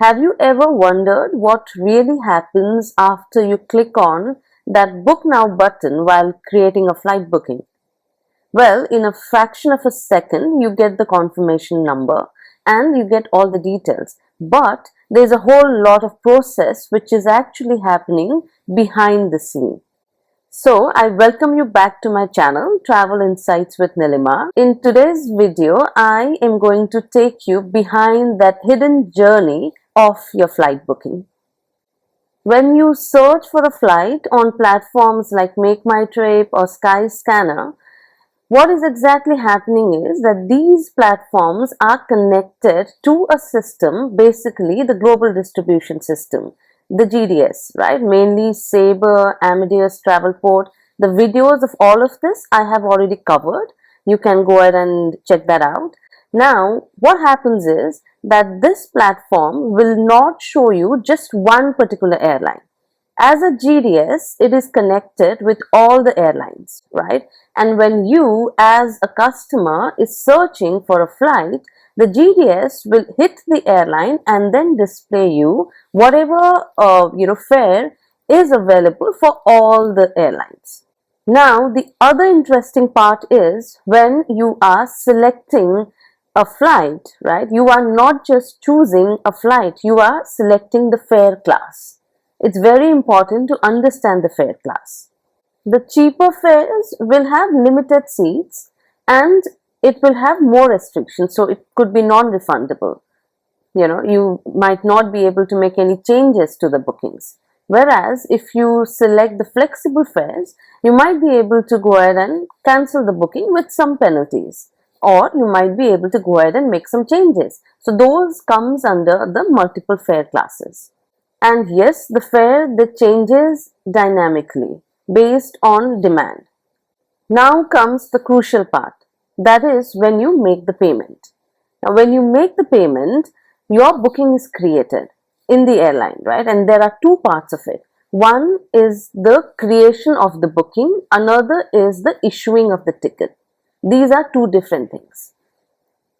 Have you ever wondered what really happens after you click on that Book Now button while creating a flight booking? Well, in a fraction of a second, you get the confirmation number and you get all the details. But there's a whole lot of process which is actually happening behind the scene. So, I welcome you back to my channel, Travel Insights with Nilima. In today's video, I am going to take you behind that hidden journey of your flight booking. When you search for a flight on platforms like Make My Trip or Skyscanner, what is exactly happening is that these platforms are connected to a system, basically the global distribution system, the GDS, right? Mainly Sabre, Amadeus, Travelport. The videos of all of this I have already covered. You can go ahead and check that out. Now, what happens is that this platform will not show you just one particular airline. As a GDS, it is connected with all the airlines, right? And when you, as a customer, is searching for a flight, the GDS will hit the airline and then display you whatever fare is available for all the airlines. Now, the other interesting part is when you are selecting a flight, right? You are not just choosing a flight, you are selecting the fare class. It's very important to understand the fare class. The cheaper fares will have limited seats and it will have more restrictions, so it could be non-refundable. You might not be able to make any changes to the bookings. Whereas if you select the flexible fares, you might be able to go ahead and cancel the booking with some penalties, or you might be able to go ahead and make some changes. So those comes under the multiple fare classes. And yes, the fare that changes dynamically based on demand. Now comes the crucial part. That is when you make the payment. Now when you make the payment, your booking is created in the airline, right? And there are two parts of it. One is the creation of the booking. Another is the issuing of the ticket. These are two different things.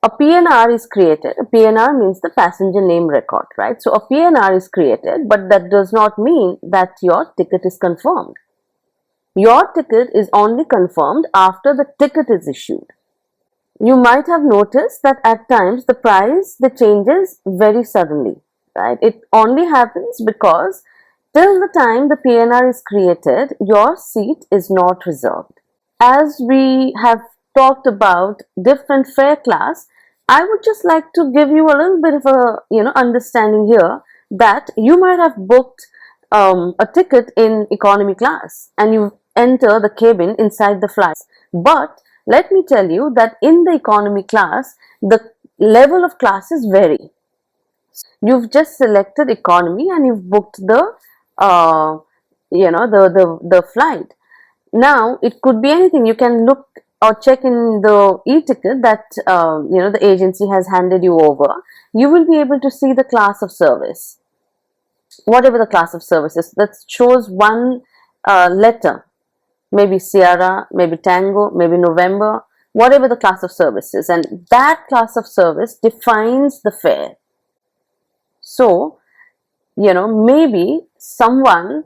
A PNR is created. A PNR means the passenger name record, right? So a PNR is created, but that does not mean that your ticket is confirmed. Your ticket is only confirmed after the ticket is issued. You might have noticed that at times the price changes very suddenly, right? It only happens because till the time the PNR is created, your seat is not reserved. As we have talked about different fare class, I would just like to give you a little bit of a understanding here that you might have booked a ticket in economy class and you enter the cabin inside the flight. But let me tell you that in the economy class, the level of classes vary. You've just selected economy and you've booked the the flight. Now it could be anything. You can look or check in the e-ticket that the agency has handed you over. You will be able to see the class of service, whatever the class of service is. That shows one letter, maybe Sierra, maybe Tango, maybe November, whatever the class of service is, and that class of service defines the fare. So maybe someone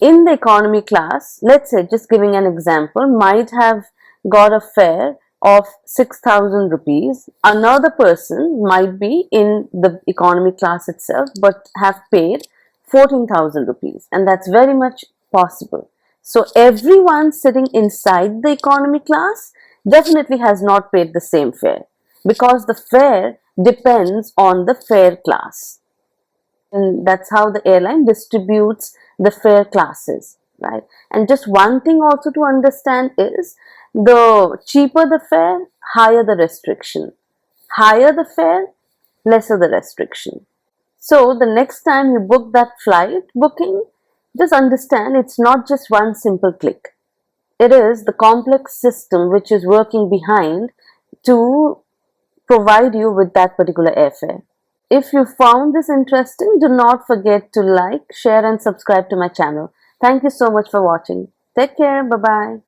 in the economy class, let's say, just giving an example, might have got a fare of 6,000 rupees. Another person might be in the economy class itself but have paid 14,000 rupees, and that's very much possible. So everyone sitting inside the economy class definitely has not paid the same fare because the fare depends on the fare class. And that's how the airline distributes the fare classes, right? And just one thing also to understand is the cheaper the fare, higher the restriction. Higher the fare, lesser the restriction. So the next time you book that flight booking, just understand it's not just one simple click. It is the complex system which is working behind to provide you with that particular airfare. If you found this interesting, do not forget to like, share and subscribe to my channel. Thank you so much for watching. Take care. Bye-bye.